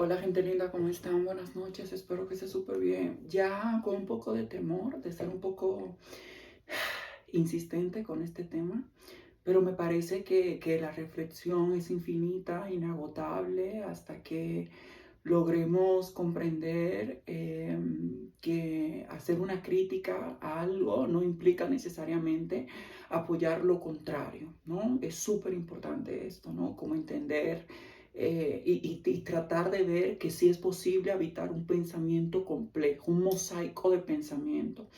Hola gente linda, ¿cómo están? Buenas noches, espero que esté súper bien. Ya con un poco de temor, de ser un poco insistente con este tema, pero me parece que la reflexión es infinita, inagotable, hasta que logremos comprender que hacer una crítica a algo no implica necesariamente apoyar lo contrario, ¿no? Es súper importante esto, ¿no? Como entender y tratar de ver que sí es posible habitar un pensamiento complejo, un mosaico de pensamiento,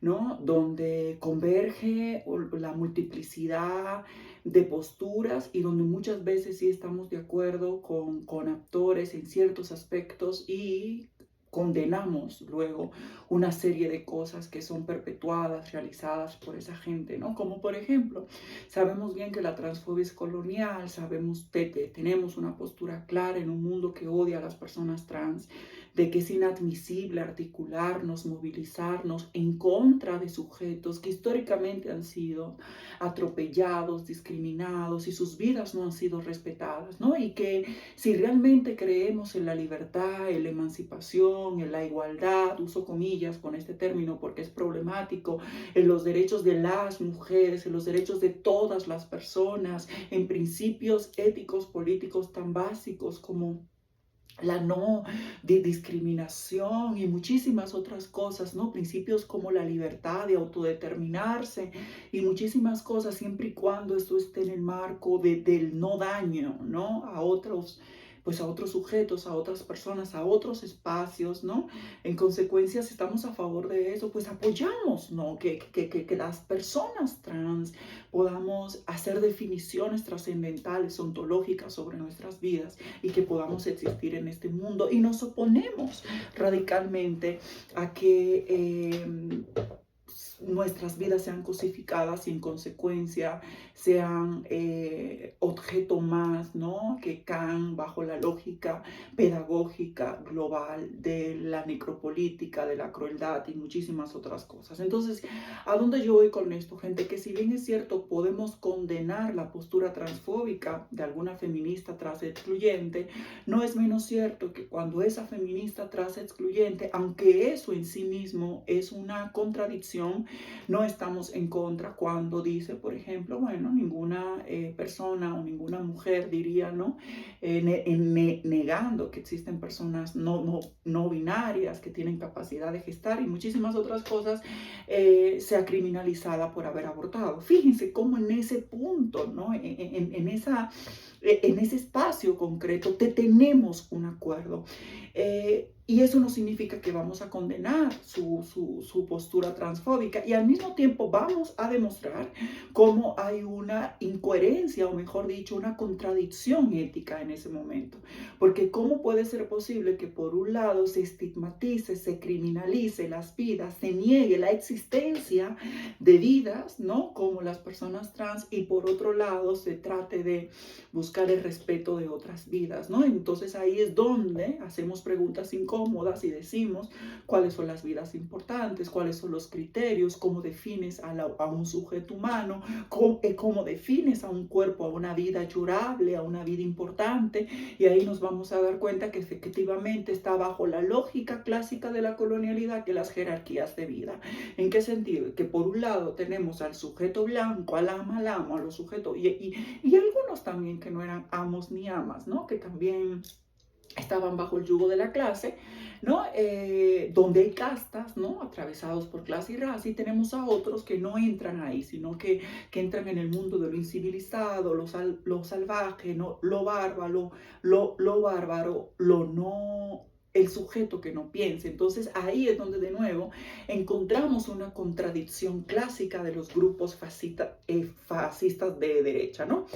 ¿no? Donde converge la multiplicidad de posturas y donde muchas veces sí estamos de acuerdo con actores en ciertos aspectos y condenamos luego una serie de cosas que son perpetuadas, realizadas por esa gente, ¿no? Como por ejemplo, sabemos bien que la transfobia es colonial, sabemos que tenemos una postura clara en un mundo que odia a las personas trans, de que es inadmisible articularnos, movilizarnos en contra de sujetos que históricamente han sido atropellados, discriminados y sus vidas no han sido respetadas, ¿no? Y que si realmente creemos en la libertad, en la emancipación, en la igualdad, uso comillas con este término porque es problemático, en los derechos de las mujeres, en los derechos de todas las personas, en principios éticos, políticos tan básicos como la no discriminación y muchísimas otras cosas, ¿no? Principios como la libertad de autodeterminarse y muchísimas cosas, siempre y cuando esto esté en el marco del no daño, ¿no? A otros, pues a otros sujetos, a otras personas, a otros espacios, ¿no? En consecuencia, si estamos a favor de eso, pues apoyamos, ¿no? Que las personas trans podamos hacer definiciones trascendentales, ontológicas sobre nuestras vidas y que podamos existir en este mundo. Y nos oponemos radicalmente a que nuestras vidas sean cosificadas y en consecuencia sean objeto más, ¿no? Que caen bajo la lógica pedagógica global de la necropolítica, de la crueldad y muchísimas otras cosas. Entonces, ¿a dónde yo voy con esto, gente? Que si bien es cierto, podemos condenar la postura transfóbica de alguna feminista trans excluyente, no es menos cierto que cuando esa feminista trans excluyente, aunque eso en sí mismo es una contradicción, no estamos en contra cuando dice, por ejemplo, bueno, ninguna persona o ninguna mujer diría, ¿no? Negando que existen personas no binarias que tienen capacidad de gestar y muchísimas otras cosas, sea criminalizada por haber abortado. Fíjense cómo en ese punto, ¿no? En ese espacio concreto tenemos un acuerdo. Y eso no significa que vamos a condenar su postura transfóbica y al mismo tiempo vamos a demostrar cómo hay una incoherencia o mejor dicho una contradicción ética en ese momento. Porque ¿cómo puede ser posible que por un lado se estigmatice, se criminalice las vidas, se niegue la existencia de vidas, ¿no? Como las personas trans y por otro lado se trate de buscar el respeto de otras vidas, ¿no? Entonces ahí es donde hacemos preguntas incómodas y decimos cuáles son las vidas importantes, cuáles son los criterios, cómo defines a un sujeto humano, cómo defines a un cuerpo, a una vida llorable, a una vida importante, y ahí nos vamos a dar cuenta que efectivamente está bajo la lógica clásica de la colonialidad que las jerarquías de vida. ¿En qué sentido? Que por un lado tenemos al sujeto blanco, al ama, al amo, a los sujetos, y algunos también que no eran amos ni amas, ¿no? Que también estaban bajo el yugo de la clase, ¿no? Donde hay castas, ¿no? Atravesados por clase y raza, y tenemos a otros que no entran ahí, sino que entran en el mundo de lo incivilizado, lo salvaje, ¿no? Lo bárbaro, lo bárbaro, lo no el sujeto que no piense. Entonces ahí es donde de nuevo encontramos una contradicción clásica de los grupos fascistas de derecha, ¿no?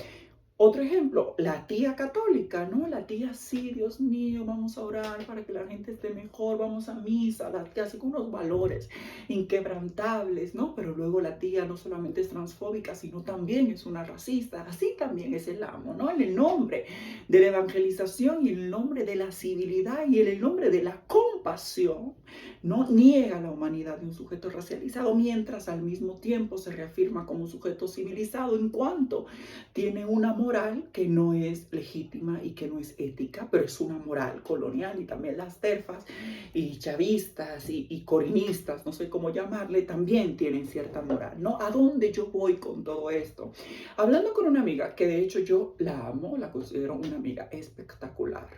Otro ejemplo, la tía católica, ¿no? La tía, sí, Dios mío, vamos a orar para que la gente esté mejor, vamos a misa, la tía así con unos valores inquebrantables, ¿no? Pero luego la tía no solamente es transfóbica, sino también es una racista, así también es el amo, ¿no? En el nombre de la evangelización y en el nombre de la civilidad y en el nombre de la compasión, ¿no? Niega la humanidad de un sujeto racializado, mientras al mismo tiempo se reafirma como un sujeto civilizado en cuanto tiene un amor moral que no es legítima y que no es ética, pero es una moral colonial, y también las terfas y chavistas y corinistas, no sé cómo llamarle, también tienen cierta moral, ¿no? ¿A dónde yo voy con todo esto? Hablando con una amiga, que de hecho yo la amo, la considero una amiga espectacular,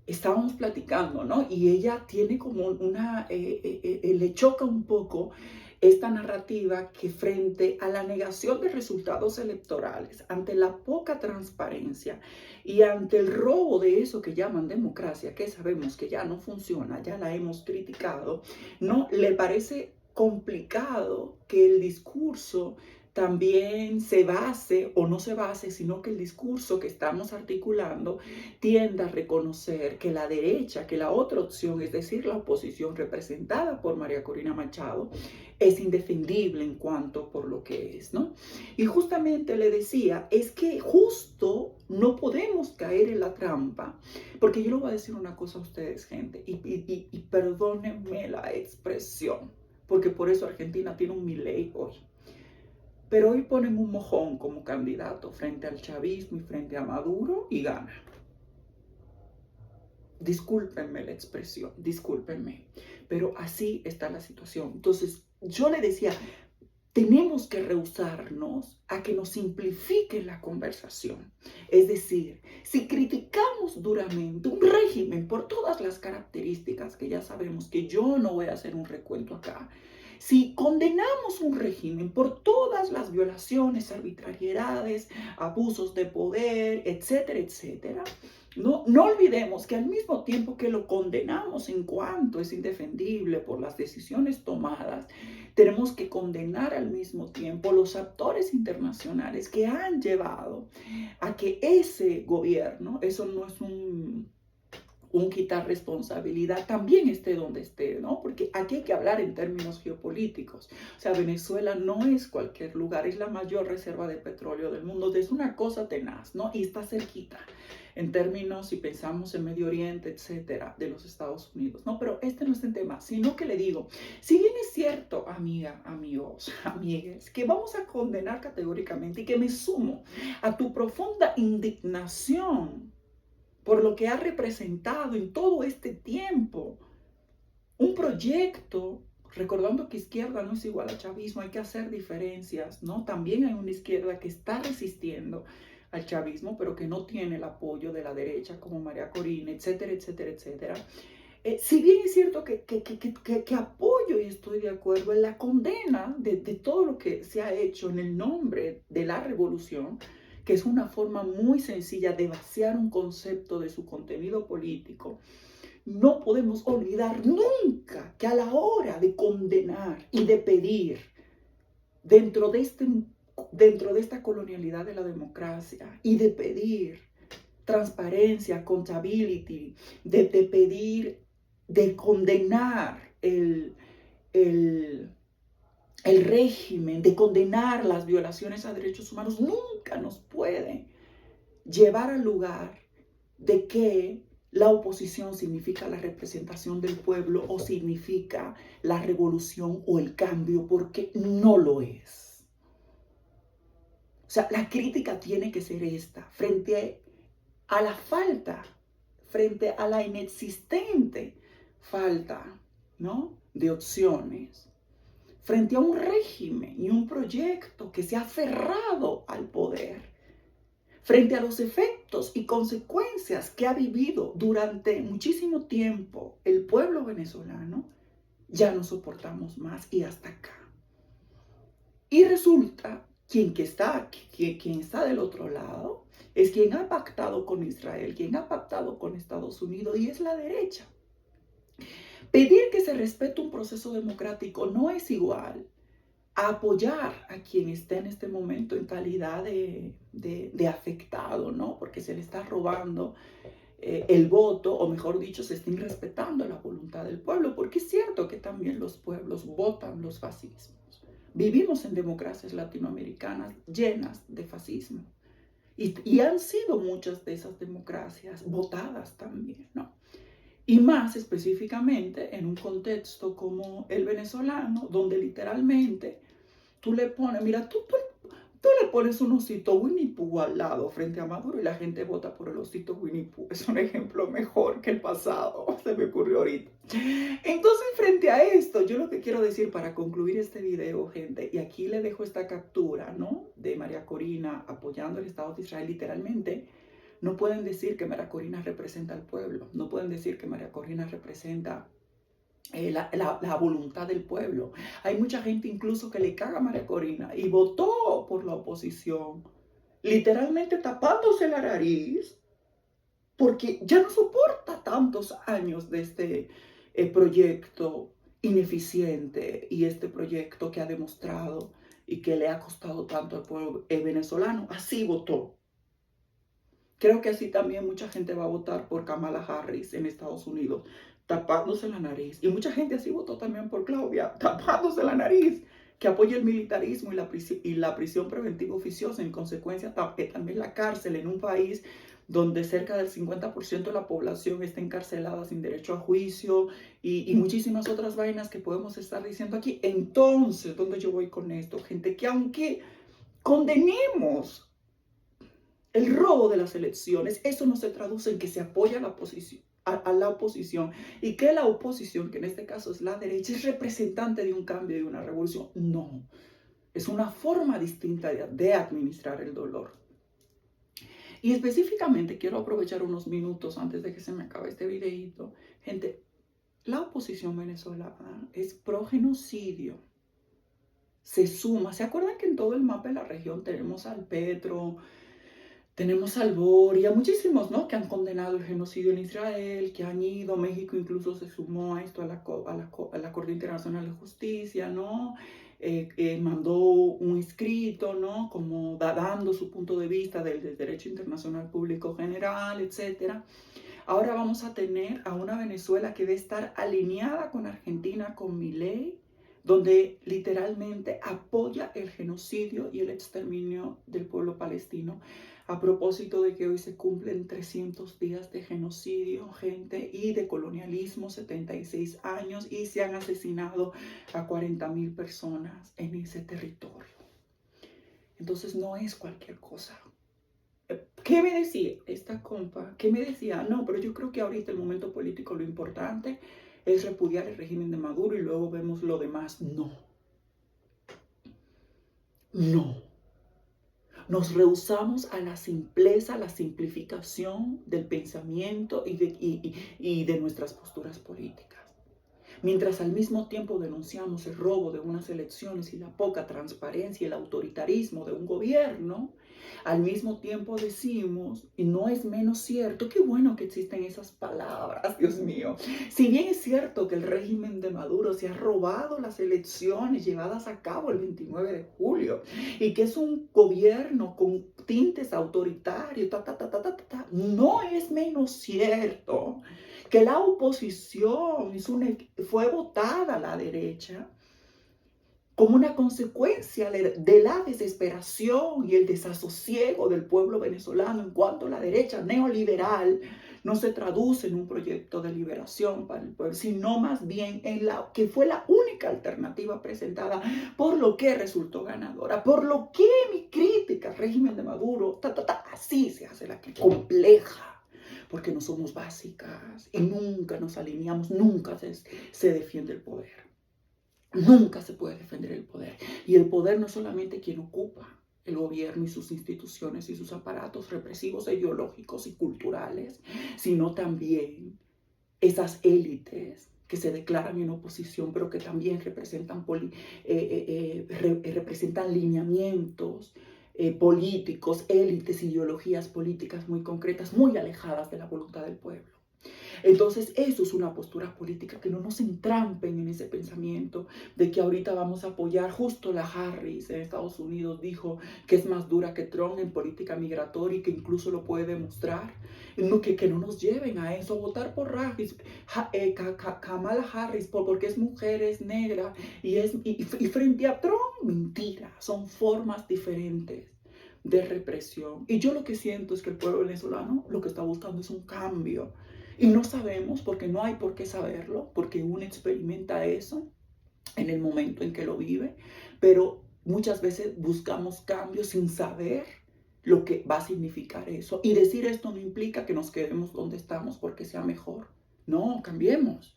estábamos platicando, ¿no? Y ella tiene como le choca un poco esta narrativa que frente a la negación de resultados electorales, ante la poca transparencia y ante el robo de eso que llaman democracia, que sabemos que ya no funciona, ya la hemos criticado, ¿no? Le parece complicado que el discurso también se base o no se base, sino que el discurso que estamos articulando tienda a reconocer que la derecha, que la otra opción, es decir, la oposición representada por María Corina Machado, es indefendible en cuanto por lo que es, ¿no? Y justamente le decía, es que justo no podemos caer en la trampa, porque yo le voy a decir una cosa a ustedes, gente, y perdónenme la expresión, porque por eso Argentina tiene un Milei hoy. Pero hoy ponen un mojón como candidato frente al chavismo y frente a Maduro y gana. Discúlpenme la expresión, discúlpenme, pero así está la situación. Entonces, yo le decía, tenemos que rehusarnos a que nos simplifiquen la conversación. Es decir, si criticamos duramente un régimen por todas las características que ya sabemos, que yo no voy a hacer un recuento acá, si condenamos un régimen por todas las violaciones, arbitrariedades, abusos de poder, etcétera, etcétera, no olvidemos que al mismo tiempo que lo condenamos en cuanto es indefendible por las decisiones tomadas, tenemos que condenar al mismo tiempo los actores internacionales que han llevado a que ese gobierno, eso no es un quitar responsabilidad, también esté donde esté, ¿no? Porque aquí hay que hablar en términos geopolíticos. O sea, Venezuela no es cualquier lugar, es la mayor reserva de petróleo del mundo, es una cosa tenaz, ¿no? Y está cerquita en términos, si pensamos en Medio Oriente, etcétera, de los Estados Unidos, ¿no? Pero este no es el tema, sino que le digo, si bien es cierto, amiga, amigos, amigues, que vamos a condenar categóricamente y que me sumo a tu profunda indignación por lo que ha representado en todo este tiempo un proyecto, recordando que izquierda no es igual a chavismo, hay que hacer diferencias, ¿no? También hay una izquierda que está resistiendo al chavismo, pero que no tiene el apoyo de la derecha, como María Corina, etcétera, etcétera, etcétera. Si bien es cierto que apoyo y estoy de acuerdo en la condena de todo lo que se ha hecho en el nombre de la revolución, que es una forma muy sencilla de vaciar un concepto de su contenido político, no podemos olvidar nunca que a la hora de condenar y de pedir dentro de esta colonialidad de la democracia y de pedir transparencia, accountability, de pedir, de condenar el régimen, de condenar las violaciones a derechos humanos, nunca nos puede llevar al lugar de que la oposición significa la representación del pueblo o significa la revolución o el cambio, porque no lo es. O sea, la crítica tiene que ser esta, frente a la falta, frente a la inexistente falta, ¿no?, de opciones, frente a un régimen y un proyecto que se ha aferrado al poder, frente a los efectos y consecuencias que ha vivido durante muchísimo tiempo el pueblo venezolano, ya no soportamos más y hasta acá. Y resulta quien está del otro lado es quien ha pactado con Israel, quien ha pactado con Estados Unidos, y es la derecha. Pedir que se respete un proceso democrático no es igual a apoyar a quien está en este momento en calidad de afectado, ¿no? Porque se le está robando el voto, o mejor dicho, se está irrespetando la voluntad del pueblo, porque es cierto que también los pueblos votan los fascismos. Vivimos en democracias latinoamericanas llenas de fascismo. Y han sido muchas de esas democracias votadas también, ¿no? Y más específicamente en un contexto como el venezolano, donde literalmente tú le pones, mira, Tú le pones un osito Winnie Pooh al lado frente a Maduro y la gente vota por el osito Winnie Pooh. Es un ejemplo mejor que el pasado, se me ocurrió ahorita. Entonces, frente a esto, yo lo que quiero decir para concluir este video, gente, y aquí le dejo esta captura, ¿no? De María Corina apoyando el Estado de Israel literalmente. No pueden decir que María Corina representa al pueblo, no pueden decir que María Corina representa la voluntad del pueblo. Hay mucha gente incluso que le caga a María Corina y votó por la oposición, literalmente tapándose la nariz, porque ya no soporta tantos años de este proyecto ineficiente y este proyecto que ha demostrado y que le ha costado tanto al pueblo venezolano. Así votó. Creo que así también mucha gente va a votar por Kamala Harris en Estados Unidos, tapándose la nariz. Y mucha gente así votó también por Claudia, tapándose la nariz, que apoya el militarismo y la prisión preventiva oficiosa, en consecuencia también la cárcel en un país donde cerca del 50% de la población está encarcelada sin derecho a juicio y muchísimas otras vainas que podemos estar diciendo aquí. Entonces, ¿dónde yo voy con esto? Gente, que aunque condenemos el robo de las elecciones, eso no se traduce en que se apoya a la oposición, a la oposición, y que la oposición, que en este caso es la derecha, es representante de un cambio y de una revolución. No, es una forma distinta de administrar el dolor. Y específicamente quiero aprovechar unos minutos antes de que se me acabe este videito. Gente, la oposición venezolana es pro genocidio. Se suma. ¿Se acuerdan que en todo el mapa de la región tenemos al Petro, tenemos al BOR y a muchísimos, ¿no?, que han condenado el genocidio en Israel, que han ido, México incluso se sumó a esto, a la Corte Internacional de Justicia, ¿no? Mandó un escrito, ¿no?, como dando su punto de vista del derecho internacional público general, etc. Ahora vamos a tener a una Venezuela que debe estar alineada con Argentina, con Milei, donde literalmente apoya el genocidio y el exterminio del pueblo palestino. A propósito de que hoy se cumplen 300 días de genocidio, gente, y de colonialismo, 76 años, y se han asesinado a 40.000 personas en ese territorio. Entonces no es cualquier cosa. ¿Qué me decía esta compa? ¿Qué me decía? No, pero yo creo que ahorita el momento político lo importante es repudiar el régimen de Maduro y luego vemos lo demás. No. No. Nos rehusamos a la simpleza, a la simplificación del pensamiento y de nuestras posturas políticas. Mientras al mismo tiempo denunciamos el robo de unas elecciones y la poca transparencia y el autoritarismo de un gobierno, al mismo tiempo decimos, y no es menos cierto, qué bueno que existen esas palabras, Dios mío. Si bien es cierto que el régimen de Maduro se ha robado las elecciones llevadas a cabo el 29 de julio y que es un gobierno con tintes autoritarios, no es menos cierto que la oposición fue votada a la derecha como una consecuencia de la desesperación y el desasosiego del pueblo venezolano en cuanto la derecha neoliberal no se traduce en un proyecto de liberación para el pueblo, sino más bien en la que fue la única alternativa presentada, por lo que resultó ganadora, por lo que mi crítica al régimen de Maduro, así se hace la que compleja, porque no somos básicas y nunca nos alineamos, nunca se defiende el poder. Nunca se puede defender el poder. Y el poder no es solamente quien ocupa el gobierno y sus instituciones y sus aparatos represivos, ideológicos y culturales, sino también esas élites que se declaran en oposición, pero que también representan lineamientos políticos, élites, ideologías políticas muy concretas, muy alejadas de la voluntad del pueblo. Entonces, eso es una postura política, que no nos entrampen en ese pensamiento de que ahorita vamos a apoyar. Justo la Harris en Estados Unidos dijo que es más dura que Trump en política migratoria y que incluso lo puede demostrar. Que no nos lleven a eso, a votar por Kamala Harris porque es mujer, es negra y frente a Trump, mentira, son formas diferentes de represión. Y yo lo que siento es que el pueblo venezolano lo que está buscando es un cambio. Y no sabemos, porque no hay por qué saberlo, porque uno experimenta eso en el momento en que lo vive, pero muchas veces buscamos cambios sin saber lo que va a significar eso. Y decir esto no implica que nos quedemos donde estamos porque sea mejor. No, cambiemos.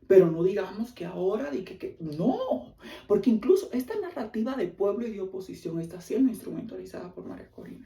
Pero no digamos que ahora, no, porque incluso esta narrativa de pueblo y de oposición está siendo instrumentalizada por María Corina.